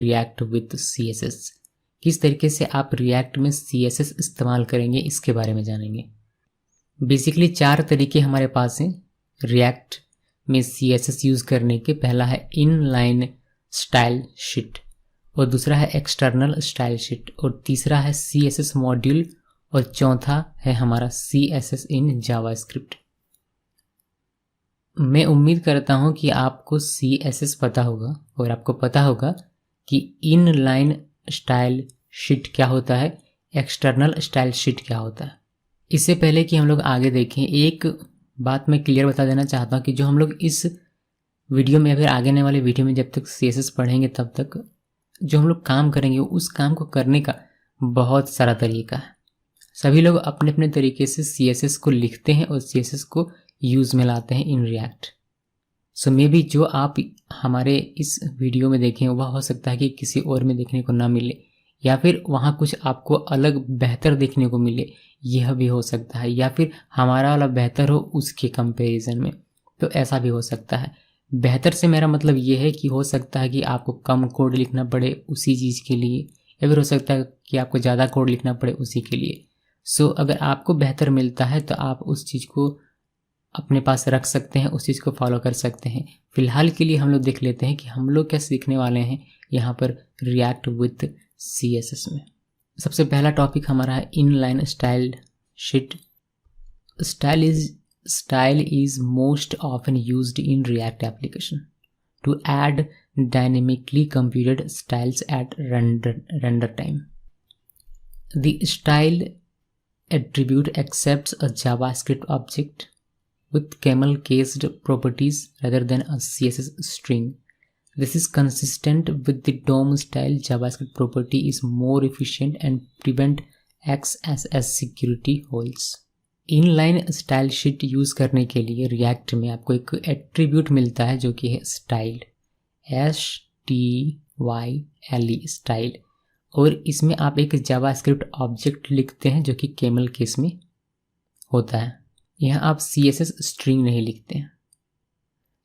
React with CSS। किस तरीके से आप रिएक्ट में CSS इस्तेमाल करेंगे इसके बारे में जानेंगे। बेसिकली 4 तरीके हमारे पास हैं रिएक्ट में CSS यूज़ करने के। पहला है इनलाइन स्टाइल शीट, और दूसरा है एक्सटर्नल स्टाइल शीट, और तीसरा है CSS मॉड्यूल, और चौथा है हमारा CSS इन जावास्क्रिप्ट। मैं उम्मीद करता हूं कि आपको CSS पता होगा और आपको पता होगा कि इनलाइन स्टाइल शीट क्या होता है, एक्सटर्नल स्टाइल शीट क्या होता है। इससे पहले कि हम लोग आगे देखें, एक बात मैं क्लियर बता देना चाहता हूं कि जो हम लोग इस वीडियो में या फिर आगे आने वाले वीडियो में जब तक CSS पढ़ेंगे तब तक जो हम लोग काम करेंगे उस काम को करने का बहुत सारा तरीका है। सभी लोग अपने अपने तरीके से CSS को लिखते हैं और CSS को यूज़ में लाते हैं in React. So may be जो आप हमारे इस वीडियो में देखें वह हो सकता है कि किसी और में देखने को ना मिले, या फिर वहाँ कुछ आपको अलग बेहतर देखने को मिले, यह भी हो सकता है, या फिर हमारा वाला बेहतर हो उसके कंपैरिजन में, तो ऐसा भी हो सकता है। बेहतर से मेरा मतलब ये है कि हो सकता है कि आपको कम कोड लिखना पड़े उसी चीज़ के लिए, या फिर हो सकता है कि आपको ज़्यादा कोड लिखना पड़े उसी के लिए। सो अगर आपको बेहतर मिलता है तो आप उस चीज़ को अपने पास रख सकते हैं, उस चीज़ को फॉलो कर सकते हैं। फिलहाल के लिए हम लोग देख लेते हैं कि हम लोग क्या सीखने वाले हैं यहाँ पर रिएक्ट विथ CSS में। सबसे पहला टॉपिक हमारा है inline style sheet. Style is most often used in React application to add dynamically computed styles at render time. The style attribute accepts a JavaScript object with camel-cased properties rather than a CSS string. This is consistent with the DOM style. JavaScript property is more efficient and prevent XSS security holes. Inline style sheet use करने के लिए react में आपको एक attribute मिलता है जो कि है स्टाइल, STYLE स्टाइल, और इसमें आप एक जावास्क्रिप्ट ऑब्जेक्ट लिखते हैं जो कि कैमल केस में होता है। यहाँ आप CSS स्ट्रिंग नहीं लिखते हैं।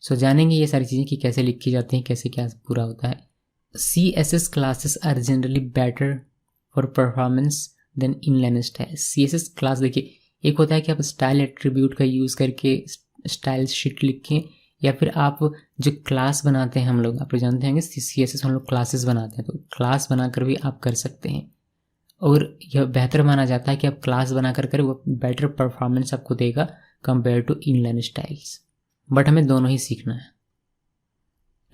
सो जानेंगे ये सारी चीज़ें कि कैसे लिखी जाती हैं, कैसे क्या पूरा होता है। CSS classes are generally better for performance than inline style. CSS class देखिए, एक होता है कि आप स्टाइल एट्रीब्यूट का यूज़ करके स्टाइल शीट लिखें, या फिर आप जो क्लास बनाते हैं हम लोग, आप जानते हैं CSS हम लोग क्लासेस बनाते हैं, तो क्लास बनाकर भी आप कर सकते हैं। और यह बेहतर माना जाता है कि आप क्लास बनाकर करें, वो बेटर परफॉर्मेंस आपको देगा compare to inline styles. But हमें दोनों ही सीखना है।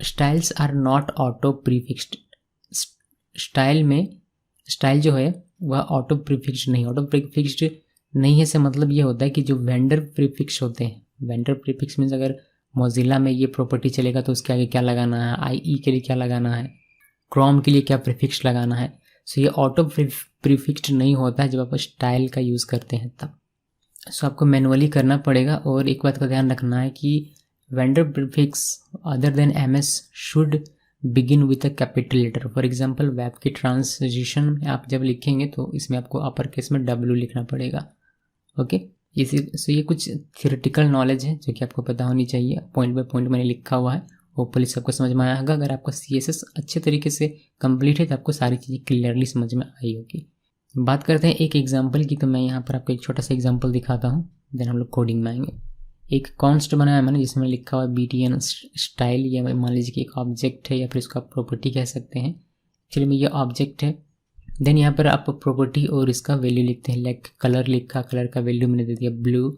Styles are not auto prefixed. Style में स्टाइल जो है वह ऑटो प्रीफिक्स्ड नहीं। ऑटो प्रीफिक्स्ड नहीं है से मतलब ये होता है कि जो वेंडर प्रीफिक्स होते हैं, वेंडर प्रीफिक्स मीन्स अगर मोजिला में ये प्रॉपर्टी चलेगा तो उसके आगे क्या लगाना है, IE के लिए क्या लगाना है, क्रोम के लिए क्या प्रीफिक्स लगाना है। सो ये ऑटो प्रीफिक्स्ड नहीं होता है जब आप स्टाइल का यूज़ करते हैं तब। सो आपको मैनुअली करना पड़ेगा। और एक बात का ध्यान रखना है कि vendor prefix other than MS should begin with a capital letter. For example web की ट्रांसजिशन में आप जब लिखेंगे तो इसमें आपको अपर केस में W लिखना पड़ेगा। ओके, सो ये कुछ थियोरेटिकल नॉलेज है जो कि आपको पता होनी चाहिए। पॉइंट बाय पॉइंट मैंने लिखा हुआ है, होपफुली सबको समझ में आया होगा। अगर आपका CSS अच्छे तरीके से कंप्लीट है तो आपको सारी चीज़ें क्लियरली समझ में आई होगी। बात करते हैं एक एग्जांपल की, तो मैं यहाँ पर आपको एक छोटा सा एग्जांपल दिखाता हूँ, देन हम लोग कोडिंग में आएंगे। एक कॉन्स्ट बनाया मैंने जिसमें लिखा हुआ BTN स्टाइल, या मान लीजिए कि एक ऑब्जेक्ट है या फिर इसको आप प्रॉपर्टी कह सकते हैं। चलिए मैं ये ऑब्जेक्ट है, देन यहाँ पर आप प्रॉपर्टी और इसका वैल्यू लिखते हैं। लाइक कलर लिखा, कलर का वैल्यू मैंने दे दिया ब्लू।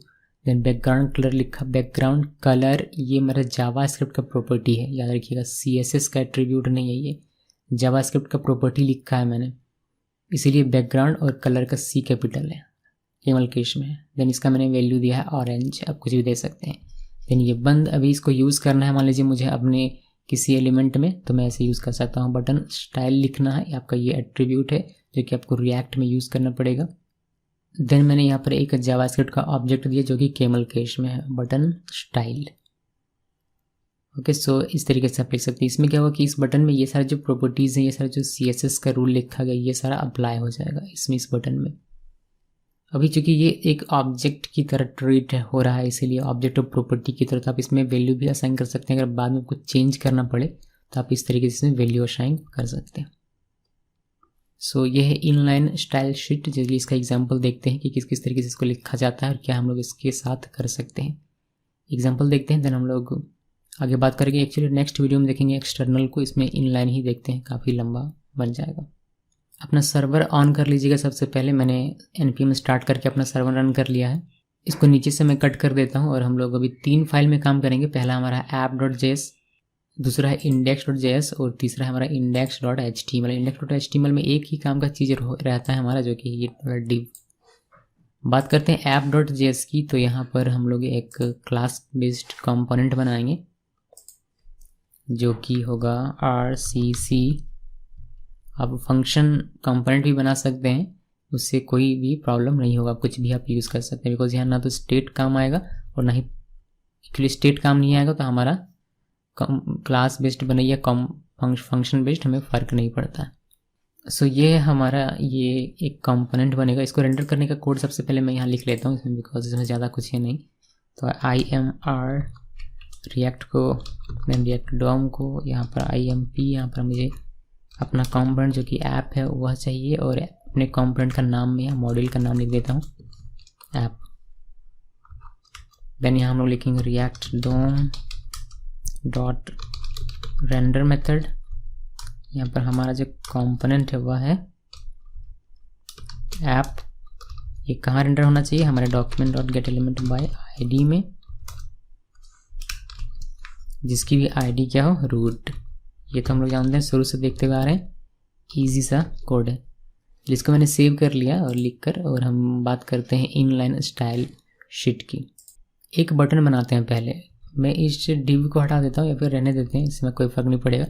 देन बैकग्राउंड कलर लिखा, बैकग्राउंड कलर ये मेरा जावास्क्रिप्ट का प्रॉपर्टी है, याद रखिएगा CSS का एट्रीब्यूट नहीं है, ये जावास्क्रिप्ट का प्रॉपर्टी लिखा है मैंने, इसीलिए बैकग्राउंड और कलर का C कैपिटल है, कैमल केस में है। देन इसका मैंने वैल्यू दिया है ऑरेंज, आप कुछ भी दे सकते हैं। देन ये बंद, अभी इसको यूज़ करना है मान लीजिए मुझे अपने किसी एलिमेंट में, तो मैं ऐसे यूज़ कर सकता हूँ। बटन स्टाइल लिखना है, आपका ये एट्रीब्यूट है जो कि आपको रिएक्ट में यूज़ करना पड़ेगा। देन मैंने यहाँ पर एक जावास्क्रिप्ट का ऑब्जेक्ट दिया जो कि कैमल केस में है, बटन स्टाइल। ओके, सो इस तरीके से आप लिख सकते हैं। इसमें क्या होगा कि इस बटन में ये सारे जो प्रॉपर्टीज़ हैं, ये सारा जो CSS का रूल लिखा गया, ये सारा अप्लाई हो जाएगा इसमें, इस बटन में। अभी चूंकि ये एक ऑब्जेक्ट की तरह ट्रीट हो रहा है, इसीलिए ऑब्जेक्ट ऑफ प्रॉपर्टी की तरह, तो आप इसमें वैल्यू भी असाइन कर सकते हैं। अगर बाद में कुछ चेंज करना पड़े तो आप इस तरीके से वैल्यू असाइन कर सकते हैं। सो ये है इनलाइन स्टाइल शीट, जैसे इसका एग्जांपल देखते हैं कि किस किस तरीके से इसको लिखा जाता है और क्या हम लोग इसके साथ कर सकते हैं। एग्जांपल देखते हैं, देन हम लोग आगे बात करेंगे। एक्चुअली नेक्स्ट वीडियो में देखेंगे एक्सटर्नल को, इसमें इनलाइन ही देखते हैं, काफ़ी लंबा बन जाएगा। अपना सर्वर ऑन कर लीजिएगा। सबसे पहले मैंने npm स्टार्ट करके अपना सर्वर रन कर लिया है। इसको नीचे से मैं कट कर देता हूँ और हम लोग अभी 3 फाइल में काम करेंगे। पहला हमारा app.js, दूसरा है index.js और तीसरा है हमारा index.html। index.html में एक ही काम का चीज़ रहता है हमारा, जो कि ये div। बात करते हैं app.js की, तो यहाँ पर हम लोग एक क्लास बेस्ड कंपोनेंट बनाएंगे जो कि होगा RCC। आप फंक्शन कंपोनेंट भी बना सकते हैं, उससे कोई भी प्रॉब्लम नहीं होगा, कुछ भी आप यूज़ कर सकते हैं। बिकॉज यहाँ ना तो स्टेट काम आएगा और ना ही एक्चुअली स्टेट काम नहीं आएगा, तो हमारा क्लास बेस्ड बने या फंक्शन बेस्ड हमें फ़र्क नहीं पड़ता। सो ये हमारा ये एक कंपोनेंट बनेगा। इसको रेंडर करने का कोड सबसे पहले मैं यहाँ लिख लेता हूँ इसमें, बिकॉज इसमें ज़्यादा कुछ है नहीं। तो IMR रिएक्ट को, देन रिएक्ट डॉम को, यहाँ पर IMP, यहाँ पर मुझे अपना कंपोनेंट जो कि ऐप है वह चाहिए, और अपने कंपोनेंट का नाम में या मॉड्यूल का नाम लिख देता हूँ ऐप। देन यहाँ हम लोग लिखेंगे React DOM dot render method. यहाँ पर हमारा जो कंपोनेंट है वह है ऐप। ये कहाँ रेंडर होना चाहिए? हमारे document dot gate element by ID में, जिसकी भी ID क्या हो, रूट। ये तो हम लोग जानते हैं, शुरू से देखते हुए आ रहे हैं, ईजी सा कोड है। जिसको मैंने सेव कर लिया और लिख कर, और हम बात करते हैं इनलाइन स्टाइल शीट की। एक बटन बनाते हैं पहले। मैं इस div को हटा देता हूँ या फिर रहने देते हैं, इसमें कोई फ़र्क नहीं पड़ेगा।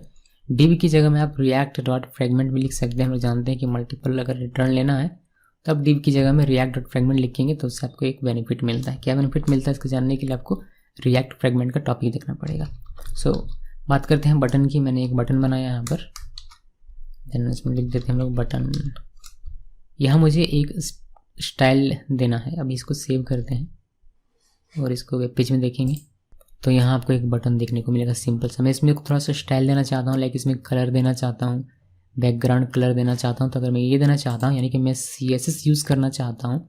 div की जगह में आप react डॉट फ्रेगमेंट भी लिख सकते हैं। हम लोग जानते हैं कि मल्टीपल अगर रिटर्न लेना है तो आप div की जगह में react डॉट फ्रेगमेंट लिखेंगे तो उससे आपको एक बेनिफिट मिलता है। क्या बेनिफिट मिलता है इसको जानने के लिए आपको react फ्रेगमेंट का टॉपिक देखना पड़ेगा। बात करते हैं बटन की। मैंने एक बटन बनाया यहाँ पर, देन इसमें लिख देते हैं हम लोग बटन। यहाँ मुझे एक स्टाइल देना है। अभी इसको सेव करते हैं और इसको वेब पेज में देखेंगे तो यहाँ आपको एक बटन देखने को मिलेगा सिंपल सा। मैं इसमें थोड़ा सा स्टाइल देना चाहता हूँ, लाइक इसमें कलर देना चाहता हूँ, बैकग्राउंड कलर देना चाहता हूँ। तो अगर मैं ये देना चाहता हूँ, यानी कि मैं CSS यूज़ करना चाहता हूँ,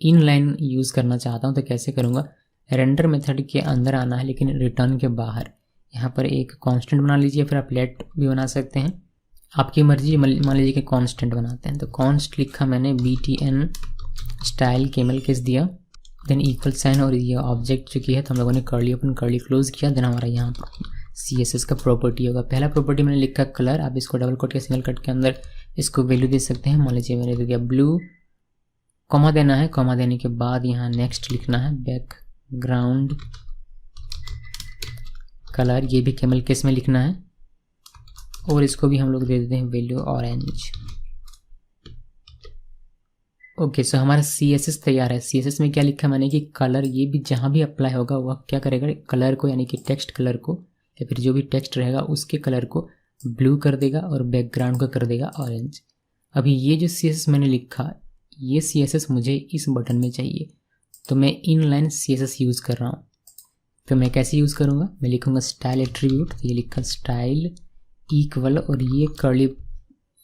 इनलाइन यूज़ करना चाहता हूँ, तो कैसे करूँगा? रेंडर मेथड के अंदर आना है, लेकिन रिटर्न के बाहर। यहाँ पर एक कांस्टेंट बना लीजिए, फिर आप लेट भी बना सकते हैं, आपकी मर्जी। मान लीजिए कि कांस्टेंट बनाते हैं, तो कॉन्स्ट लिखा मैंने btn स्टाइल केमल केस दिया, देन इक्वल साइन, और ये ऑब्जेक्ट जो की है तो हम लोगों ने कर्ली ओपन कर्ली क्लोज किया। देन हमारा यहाँ CSS का प्रॉपर्टी होगा। पहला प्रॉपर्टी मैंने लिखा कलर। आप इसको डबल कोट या सिंगल कट के अंदर इसको वैल्यू दे सकते हैं। मान लीजिए मैंने दे दिया ब्लू, कॉमा देना है। कॉमा देने के बाद यहाँ नेक्स्ट लिखना है, बैकग्राउंड कलर, ये भी केमल केस में लिखना है, और इसको भी हम लोग दे देते हैं वैल्यू ऑरेंज। ओके, सो हमारा CSS तैयार है। CSS में क्या लिखा मैंने कि कलर, ये भी जहाँ भी अप्लाई होगा वह क्या करेगा, कलर को, यानी कि टेक्स्ट कलर को या फिर जो भी टेक्स्ट रहेगा उसके कलर को ब्लू कर देगा और बैकग्राउंड को कर देगा ऑरेंज। अभी ये जो CSS मैंने लिखा, ये CSS मुझे इस बटन में चाहिए, तो मैं इनलाइन CSS यूज़ कर रहा हूँ। तो मैं कैसे यूज़ करूँगा? मैं लिखूँगा स्टाइल एट्रीब्यूट, तो ये लिखा स्टाइल इक्वल, और ये कर्ली,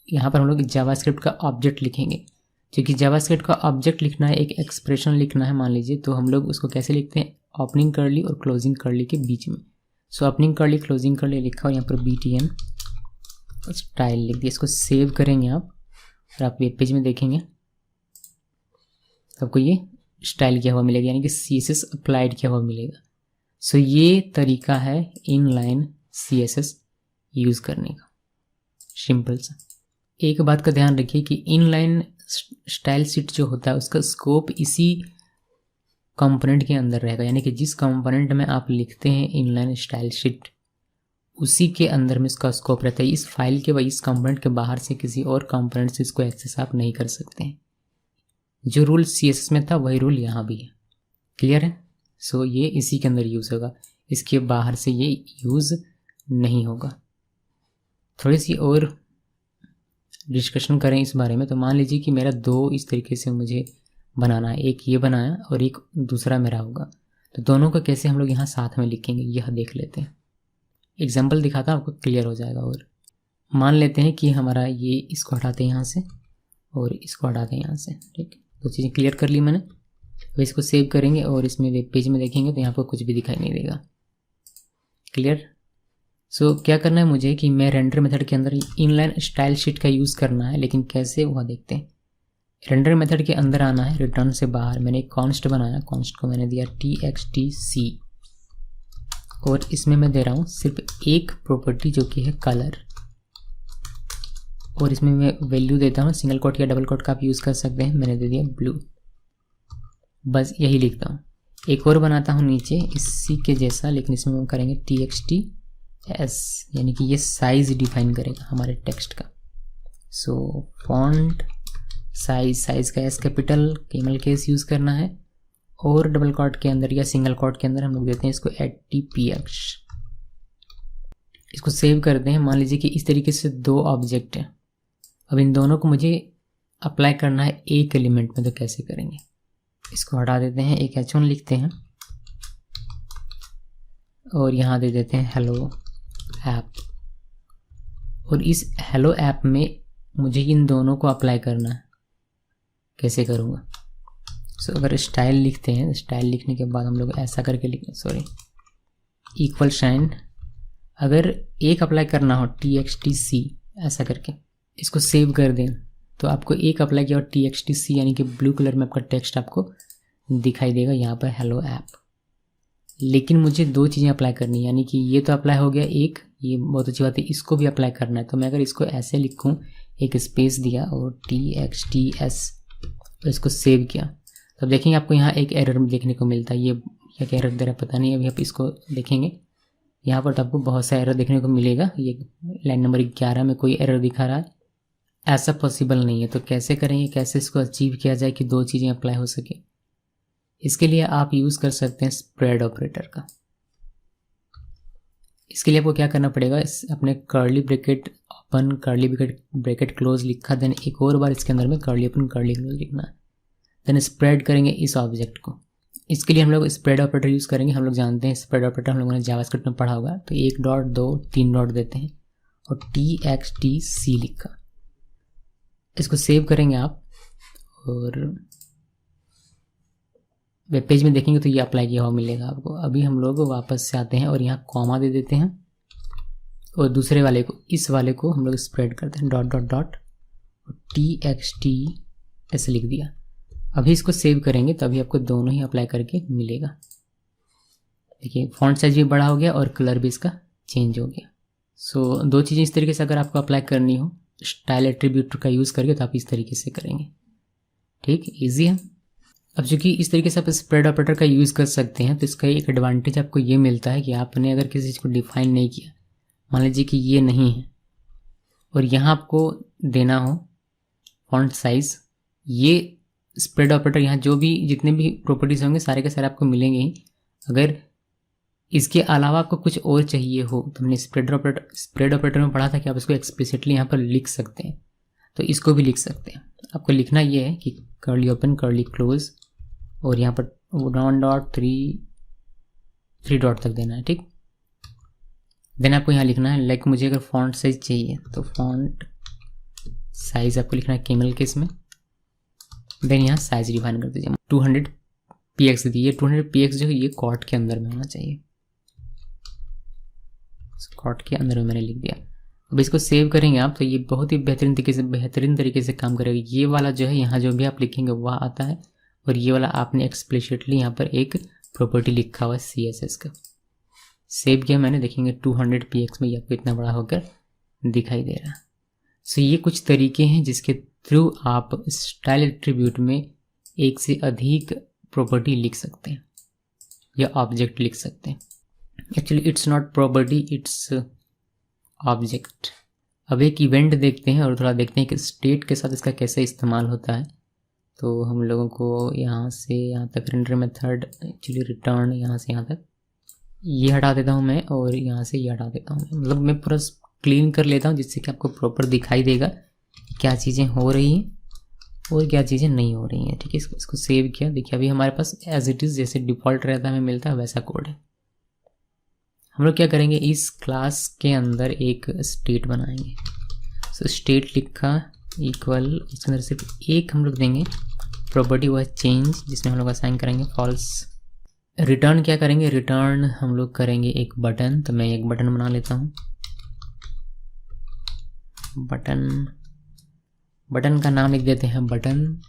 यहाँ पर हम लोग जावास्क्रिप्ट का ऑब्जेक्ट लिखेंगे। क्योंकि जावास्क्रिप्ट का ऑब्जेक्ट लिखना है, एक एक्सप्रेशन लिखना है मान लीजिए, तो हम लोग उसको कैसे लिखते हैं? ओपनिंग कर्ली और क्लोजिंग कर्ली के बीच में। So opening curly closing curly लिखा, और यहाँ पर btn स्टाइल लिख दिया। इसको सेव करेंगे आप, और आप वेब पेज में देखेंगे तो आपको ये स्टाइल किया हुआ मिलेगा, यानी कि CSS अप्लाइड किया हुआ मिलेगा। सो ये तरीका है इनलाइन CSS यूज़ करने का, सिंपल सा। एक बात का ध्यान रखिए कि इनलाइन स्टाइल शीट जो होता है उसका स्कोप इसी कंपोनेंट के अंदर रहेगा, यानी कि जिस कंपोनेंट में आप लिखते हैं इनलाइन स्टाइल शीट, उसी के अंदर में इसका स्कोप रहता है। इस फाइल के व इस कंपोनेंट के बाहर से किसी और कंपोनेंट से इसको एक्सेस आप नहीं कर सकते हैं। जो रूल CSS में था वही रूल यहाँ भी है। क्लियर है? सो ये इसी के अंदर यूज़ होगा, इसके बाहर से ये यूज़ नहीं होगा। थोड़ी सी और डिस्कशन करें इस बारे में, तो मान लीजिए कि मेरा 2 इस तरीके से मुझे बनाना है, एक ये बनाया और एक दूसरा मेरा होगा, तो दोनों को कैसे हम लोग यहाँ साथ में लिखेंगे यह देख लेते हैं। एग्जाम्पल दिखाता हूँ, आपको क्लियर हो जाएगा। और मान लेते हैं कि हमारा ये, इसको हटाते हैं यहाँ से और इसको हटाते हैं यहाँ से, ठीक। तो चीज़ें क्लियर कर ली मैंने। अब इसको सेव करेंगे और इसमें वेब पेज में देखेंगे तो यहाँ पर कुछ भी दिखाई नहीं देगा। क्लियर। सो क्या करना है मुझे कि मैं रेंडर मेथड के अंदर इनलाइन स्टाइल शीट का यूज़ करना है, लेकिन कैसे वह देखते हैं। रेंडर मेथड के अंदर आना है, रिटर्न से बाहर मैंने एक कॉन्स्ट बनाया, कॉन्स्ट को मैंने दिया txt और इसमें मैं दे रहा हूँ सिर्फ एक प्रॉपर्टी जो कि है कलर, और इसमें मैं वैल्यू देता हूँ सिंगल कोट या डबल कोट का आप यूज़ कर सकते हैं, मैंने दे दिया ब्लू। बस यही लिखता हूँ। एक और बनाता हूँ नीचे इसी के जैसा, लेकिन इसमें हम करेंगे txts, यानी कि ये साइज डिफाइन करेगा हमारे टेक्स्ट का। सो फॉन्ट साइज का S capital camel case use करना है, और डबल कोट के अंदर या सिंगल कोट के अंदर हम लोग देते हैं इसको @tpx। इसको सेव करते हैं। मान लीजिए कि इस तरीके से दो ऑब्जेक्ट हैं, अब इन दोनों को मुझे अप्लाई करना है एक एलिमेंट में, तो कैसे करेंगे। इसको हटा देते हैं, एक h1 लिखते हैं और यहाँ दे देते हैं हेलो ऐप, और इस हेलो ऐप में मुझे इन दोनों को अप्लाई करना है। कैसे करूँगा। सो अगर स्टाइल लिखते हैं, स्टाइल लिखने के बाद हम लोग ऐसा करके लिखें, इक्वल साइन, अगर एक अप्लाई करना हो txt ऐसा करके इसको सेव कर दें तो आपको एक अप्लाई किया और txt यानी कि ब्लू कलर में आपका टेक्स्ट आपको दिखाई देगा यहाँ पर हेलो ऐप। लेकिन मुझे दो चीज़ें अप्लाई करनी है, यानी कि ये तो अप्लाई हो गया एक, ये बहुत अच्छी बात है, इसको भी अप्लाई करना है। तो मैं अगर इसको ऐसे लिखूँ, एक स्पेस दिया और txts और इसको सेव किया, तो देखेंगे आपको यहाँ एक एरर देखने को मिलता है। ये क्या एरर दे रहा है पता नहीं, अभी आप इसको देखेंगे यहाँ पर तो आपको बहुत सा एरर देखने को मिलेगा। ये लाइन नंबर 11 में कोई एरर दिखा रहा है, ऐसा पॉसिबल नहीं है। तो कैसे करेंगे, कैसे इसको अचीव किया जाए कि दो चीज़ें अप्लाई हो सके। इसके लिए आप यूज़ कर सकते हैं स्प्रेड ऑपरेटर का। इसके लिए आपको क्या करना पड़ेगा, अपने curly bracket open curly bracket close लिखा, देन एक और बार इसके अंदर में कर्ली ओपन कर्ली क्लोज लिखना है, देन स्प्रेड करेंगे इस ऑब्जेक्ट को। इसके लिए हम लोग स्प्रेड ऑपरेटर यूज़ करेंगे। हम लोग जानते हैं स्प्रेड ऑपरेटर हम लोगों ने जावास्क्रिप्ट में पढ़ा होगा। तो 1 डॉट 2 3 डॉट देते हैं और txt लिखा, इसको सेव करेंगे आप और वेब पेज में देखेंगे तो ये अप्लाई किया हुआ मिलेगा आपको। अभी हम लोग वापस से आते हैं और यहाँ कॉमा दे देते हैं और दूसरे वाले को, इस वाले को हम लोग स्प्रेड करते हैं डॉट डॉट डॉट और txt ऐसे लिख दिया। अभी इसको सेव करेंगे तभी आपको दोनों ही अप्लाई करके मिलेगा। देखिए फॉन्ट साइज भी बड़ा हो गया और कलर भी इसका चेंज हो गया। सो दो चीज़ें इस तरीके से अगर आपको अप्लाई करनी हो स्टाइल एट्रीब्यूट का यूज़ करके तो आप इस तरीके से करेंगे। ठीक, ईजी है। अब चूंकि इस तरीके से आप स्प्रेड ऑपरेटर का यूज़ कर सकते हैं तो इसका एक एडवांटेज आपको ये मिलता है कि आपने अगर किसी चीज़ को डिफाइन नहीं किया, मान लीजिए कि ये नहीं है और यहाँ आपको देना हो फॉन्ट साइज, ये स्प्रेड ऑपरेटर यहाँ जो भी जितने भी प्रॉपर्टीज़ होंगे सारे के सारे आपको मिलेंगे ही। अगर इसके अलावा आपको कुछ और चाहिए हो तो हमने स्प्रेड ऑपरेटर में पढ़ा था कि आप इसको एक्सप्लिसिटली यहाँ पर लिख सकते हैं, तो इसको भी लिख सकते हैं। आपको लिखना ये है कि कर्ली ओपन कर्ली क्लोज और यहाँ पर 1 डॉट 3 डॉट तक देना है। ठीक, देन आपको यहाँ लिखना है लाइक मुझे अगर फॉन्ट साइज चाहिए तो फॉन्ट साइज आपको लिखना है कैमल के इसमें, देन यहाँ साइज डिफाइन कर दीजिए 200 px दी। ये 200 px जो है ये कॉट के अंदर में होना चाहिए, कॉट के अंदर में मैंने लिख दिया। अब इसको सेव करेंगे आप तो ये बहुत ही बेहतरीन तरीके से काम करेगा। ये वाला जो है यहाँ जो भी आप लिखेंगे वह आता है और ये वाला आपने एक्सप्लिसिटली यहाँ पर एक प्रॉपर्टी लिखा हुआ है CSS का। सेव किया मैंने, देखेंगे 200 px में ये आपको इतना बड़ा होकर दिखाई दे रहा है। सो ये कुछ तरीके हैं जिसके थ्रू आप स्टाइल एट्रीब्यूट में एक से अधिक प्रॉपर्टी लिख सकते हैं या ऑब्जेक्ट लिख सकते हैं। Actually it's not property, its object. अब एक इवेंट देखते हैं और थोड़ा देखते हैं कि स्टेट के साथ इसका कैसे इस्तेमाल होता है। तो हम लोगों को यहाँ से यहाँ तक रेंडर मेथड, एक्चुअली रिटर्न यहाँ से यहाँ तक ये हटा देता हूँ मैं और यहाँ से ये हटा देता हूँ। मतलब मैं पूरा क्लीन कर लेता हूँ जिससे कि आपको प्रॉपर दिखाई देगा क्या चीज़ें हो रही हैं और क्या चीज़ें नहीं हो रही हैं। ठीक है, इसको सेव किया। देखिए अभी हमारे पास एज इट इज़ जैसे डिफ़ॉल्ट रहता है हमें मिलता है वैसा कोड है। हम लोग क्या करेंगे, इस क्लास के अंदर एक स्टेट बनाएंगे। सो स्टेट लिखा इक्वल, उसके अंदर सिर्फ एक हम लोग देंगे प्रॉपर्टी, वो है चेंज, जिसमें हम लोग असाइन करेंगे फॉल्स। रिटर्न क्या करेंगे, रिटर्न हम लोग करेंगे एक बटन। तो मैं एक बटन बना लेता हूँ, बटन का नाम लिख देते हैं बटन।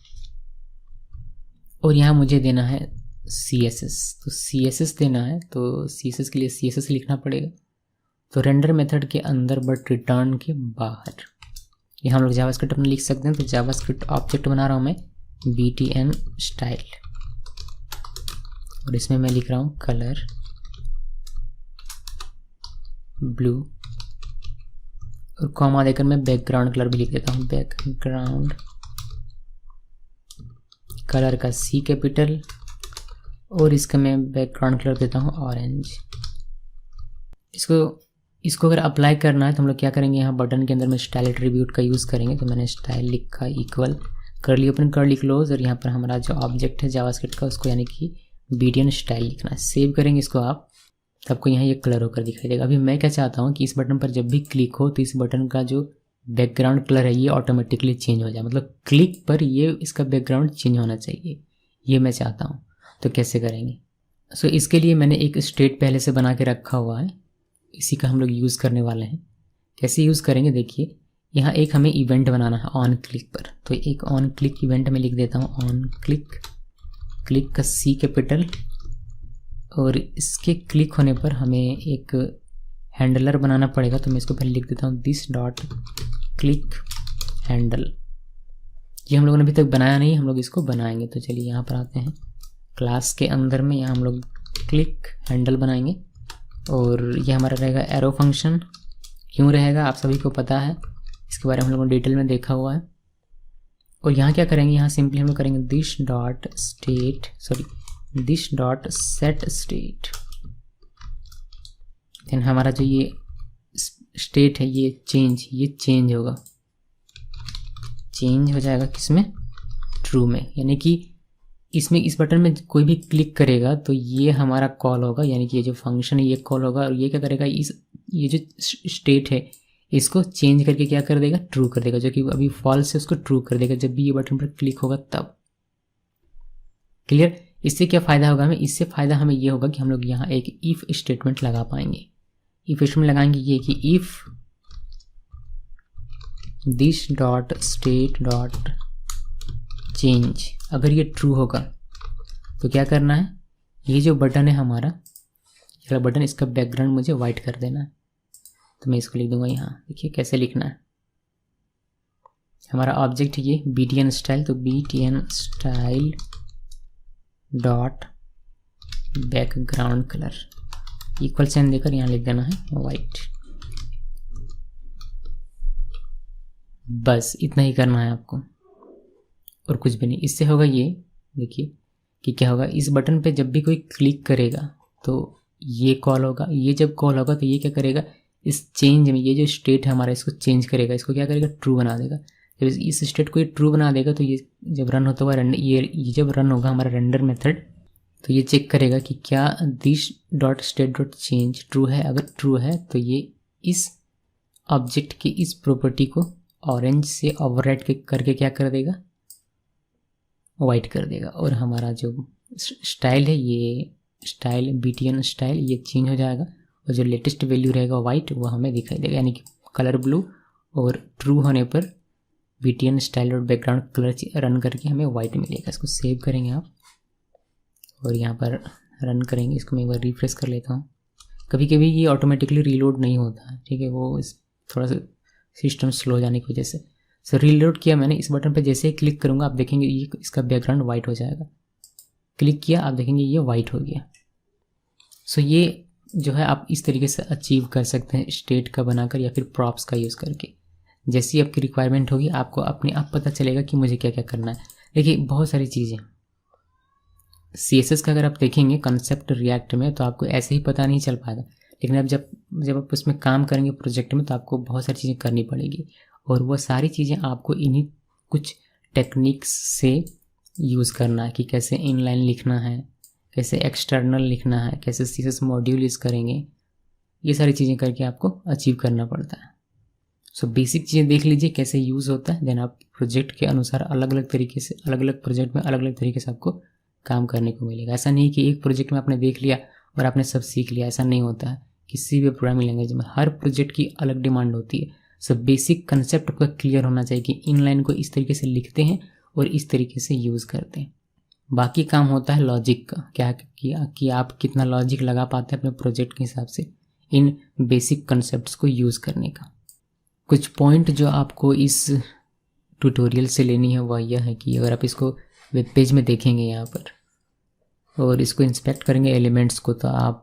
और यहाँ मुझे देना है CSS, तो CSS देना है, तो CSS के लिए CSS लिखना पड़ेगा। तो रेंडर मेथड के अंदर बट रिटर्न के बाहर ये हम लोग जावास्क्रिप्ट अपने लिख सकते हैं। तो जावास्क्रिप्ट ऑब्जेक्ट बना रहा हूँ मैं btn स्टाइल, और इसमें मैं लिख रहा हूँ कलर ब्लू, और कॉमा देकर मैं बैकग्राउंड कलर भी लिख देता हूँ, बैकग्राउंड कलर का C कैपिटल, और इसका मैं बैकग्राउंड कलर देता हूँ ऑरेंज। इसको अगर अप्लाई करना है तो हम लोग क्या करेंगे, यहाँ बटन के अंदर में स्टाइल एट्रीब्यूट का यूज़ करेंगे। तो मैंने स्टाइल लिखा equal curly open curly close, और यहाँ पर हमारा जो ऑब्जेक्ट है जावास्क्रिप्ट का उसको यानी कि btn स्टाइल लिखना है। सेव करेंगे इसको आप, तो आपको यहाँ ये कलर होकर दिखाई देगा। अभी मैं क्या चाहता हूँ कि इस बटन पर जब भी क्लिक हो तो इस बटन का जो बैकग्राउंड कलर है ये ऑटोमेटिकली चेंज हो जाए, मतलब क्लिक पर ये इसका बैकग्राउंड चेंज होना चाहिए, ये मैं चाहता हूँ। तो कैसे करेंगे, सो इसके लिए मैंने एक स्टेट पहले से बना के रखा हुआ है, इसी का हम लोग यूज़ करने वाले हैं। कैसे यूज़ करेंगे देखिए, यहाँ एक हमें इवेंट बनाना है ऑन क्लिक पर। तो एक ऑन क्लिक इवेंट में लिख देता हूँ ऑन क्लिक, क्लिक का C कैपिटल, और इसके क्लिक होने पर हमें एक हैंडलर बनाना पड़ेगा। तो मैं इसको पहले लिख देता हूँ दिस डॉट क्लिक हैंडल। ये हम लोगों ने अभी तक बनाया नहीं, हम लोग इसको बनाएंगे। तो चलिए यहाँ पर आते हैं, क्लास के अंदर में यहाँ हम लोग क्लिक हैंडल बनाएंगे, और ये हमारा रहेगा एरो फंक्शन। क्यों रहेगा आप सभी को पता है, इसके बारे में हम लोगों ने डिटेल में देखा हुआ है। और यहाँ क्या करेंगे, यहाँ सिंपली हम लोग करेंगे this dot set state. Then हमारा जो ये स्टेट है ये चेंज होगा, चेंज हो जाएगा किसमें, ट्रू में। यानी कि इसमें इस बटन में कोई भी क्लिक करेगा तो ये हमारा कॉल होगा, यानी कि ये जो फंक्शन है ये कॉल होगा, और ये क्या करेगा, ये जो स्टेट है इसको चेंज करके क्या कर देगा, ट्रू कर देगा। जो कि अभी फॉल्स है उसको ट्रू कर देगा जब भी ये बटन पर क्लिक होगा तब। क्लियर। इससे क्या फ़ायदा होगा हमें, इससे फ़ायदा हमें ये होगा कि हम लोग यहाँ एक इफ़ स्टेटमेंट लगा पाएंगे। इफ़ स्टेटमेंट लगाएंगे ये कि if this dot state dot change, अगर ये ट्रू होगा तो क्या करना है, ये जो बटन है हमारा ये बटन, इसका बैकग्राउंड मुझे वाइट कर देना है। तो मैं इसको लिख दूंगा यहाँ, देखिए कैसे लिखना है। हमारा ऑब्जेक्ट ये btn स्टाइल, तो btn style dot background colour equal sign देकर यहाँ लिख देना है वाइट। बस इतना ही करना है आपको और कुछ भी नहीं। इससे होगा ये देखिए कि क्या होगा, इस बटन पे जब भी कोई क्लिक करेगा तो ये कॉल होगा, ये जब कॉल होगा तो ये क्या करेगा, इस चेंज में ये जो स्टेट है हमारा इसको चेंज करेगा, इसको क्या करेगा, ट्रू बना देगा। जब इस स्टेट को ये ट्रू बना देगा तो ये जब रन होता हुआ ये जब रन होगा हमारा रेंडर मेथड, तो ये चेक करेगा कि क्या this dot state dot change true है। अगर ट्रू है तो ये इस ऑब्जेक्ट की इस प्रॉपर्टी को ऑरेंज से ओवरराइट करके क्या कर देगा, वाइट कर देगा। और हमारा जो स्टाइल है ये स्टाइल btn स्टाइल ये चेंज हो जाएगा, और जो लेटेस्ट वैल्यू रहेगा वाइट वो हमें दिखाई देगा, यानी कि कलर ब्लू। और ट्रू होने पर btn स्टाइल और बैकग्राउंड कलर रन करके हमें वाइट मिलेगा। इसको सेव करेंगे आप और यहाँ पर रन करेंगे। इसको मैं एक बार रिफ्रेश कर लेता हूँ। कभी कभी ये ऑटोमेटिकली रीलोड नहीं होता है, ठीक है, वो थोड़ा सा सिस्टम स्लो जाने की वजह से। सो रीलोड किया मैंने, इस बटन पर जैसे ही क्लिक करूँगा आप देखेंगे ये इसका बैकग्राउंड वाइट हो जाएगा। क्लिक किया आप देखेंगे ये वाइट हो गया। सो ये जो है आप इस तरीके से अचीव कर सकते हैं स्टेट का बनाकर या फिर प्रॉप्स का यूज़ करके। जैसी आपकी रिक्वायरमेंट होगी आपको अपने आप पता चलेगा कि मुझे क्या क्या करना है। देखिए बहुत सारी चीज़ें CSS का अगर आप देखेंगे कंसेप्ट रिएक्ट में तो आपको ऐसे ही पता नहीं चल पाएगा, लेकिन अब जब आप उसमें काम करेंगे प्रोजेक्ट में तो आपको बहुत सारी चीज़ें करनी पड़ेगी, और वो सारी चीज़ें आपको इन्हीं कुछ टेक्निक्स से यूज़ करना है कि कैसे इनलाइन लिखना है, कैसे एक्सटर्नल लिखना है, कैसे CSS मॉड्यूल यूज़ करेंगे, ये सारी चीज़ें करके आपको अचीव करना पड़ता है। सो बेसिक चीज़ें देख लीजिए कैसे यूज़ होता है, देन आप प्रोजेक्ट के अनुसार अलग अलग तरीके से, अलग अलग प्रोजेक्ट में अलग अलग तरीके से आपको काम करने को मिलेगा। ऐसा नहीं कि एक प्रोजेक्ट में आपने देख लिया और आपने सब सीख लिया, ऐसा नहीं होता है। किसी भी प्रोग्रामिंग लैंग्वेज में हर प्रोजेक्ट की अलग डिमांड होती है। सो बेसिक कंसेप्ट आपका क्लियर होना चाहिए कि इनलाइन को इस तरीके से लिखते हैं और इस तरीके से यूज़ करते हैं। बाकी काम होता है लॉजिक का, क्या किया कि आप कितना लॉजिक लगा पाते हैं अपने प्रोजेक्ट के हिसाब से इन बेसिक कंसेप्ट्स को यूज़ करने का। कुछ पॉइंट जो आपको इस ट्यूटोरियल से लेनी है वह यह है कि अगर आप इसको वेब पेज में देखेंगे यहाँ पर और इसको इंस्पेक्ट करेंगे एलिमेंट्स को, तो आप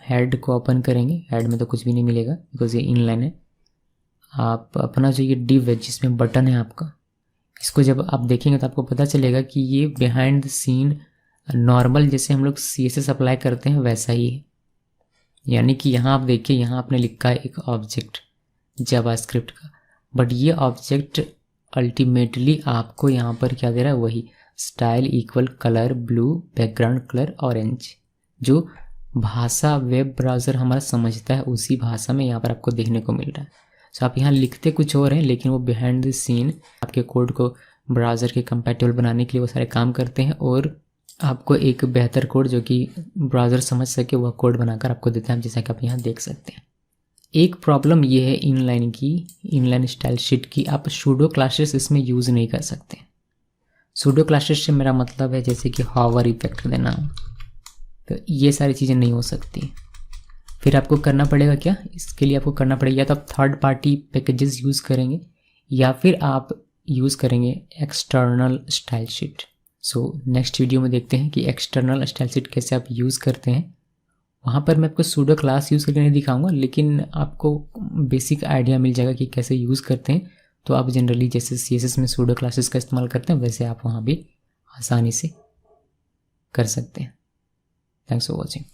हेड को ओपन करेंगे। हेड में तो कुछ भी नहीं मिलेगा बिकॉज ये इनलाइन है। आप अपना जो ये डिव है जिसमें बटन है आपका, इसको जब आप देखेंगे तो आपको पता चलेगा कि ये बिहाइंड द सीन नॉर्मल जैसे हम लोग CSS अप्लाई करते हैं वैसा ही है। यानी कि यहाँ आप देखिए, यहाँ आपने लिखा है एक ऑब्जेक्ट जावास्क्रिप्ट का, बट ये ऑब्जेक्ट अल्टीमेटली आपको यहाँ पर क्या दे रहा है, वही style equal colour blue background colour orange, जो भाषा वेब ब्राउज़र हमारा समझता है उसी भाषा में यहाँ पर आपको देखने को मिल रहा है। सो आप यहाँ लिखते कुछ और हैं लेकिन वो बिहाइंड द सीन आपके कोड को ब्राउज़र के कंपैटिबल बनाने के लिए वो सारे काम करते हैं और आपको एक बेहतर कोड जो कि ब्राउज़र समझ सके वह कोड बनाकर आपको देता है, जैसा कि आप यहाँ देख सकते हैं। एक प्रॉब्लम ये है इनलाइन की, इनलाइन स्टाइल शीट की, आप सूडो क्लासेस इसमें यूज़ नहीं कर सकते। सूडो क्लासेस से मेरा मतलब है जैसे कि हॉवर इफेक्ट देना, तो ये सारी चीज़ें नहीं हो सकती। फिर आपको करना पड़ेगा क्या, इसके लिए आपको करना पड़ेगा या तो आप थर्ड पार्टी पैकेजेस यूज़ करेंगे या फिर आप यूज़ करेंगे external style sheet. So next video में देखते हैं कि एक्सटर्नल स्टाइल शीट कैसे आप यूज़ करते हैं। वहाँ पर मैं आपको सूडो क्लास यूज़ करके नहीं दिखाऊंगा, लेकिन आपको बेसिक आइडिया मिल जाएगा कि कैसे यूज़ करते हैं। तो आप जनरली जैसे CSS में सूडो क्लासेस का इस्तेमाल करते हैं वैसे आप वहाँ भी आसानी से कर सकते हैं। Thanks for watching.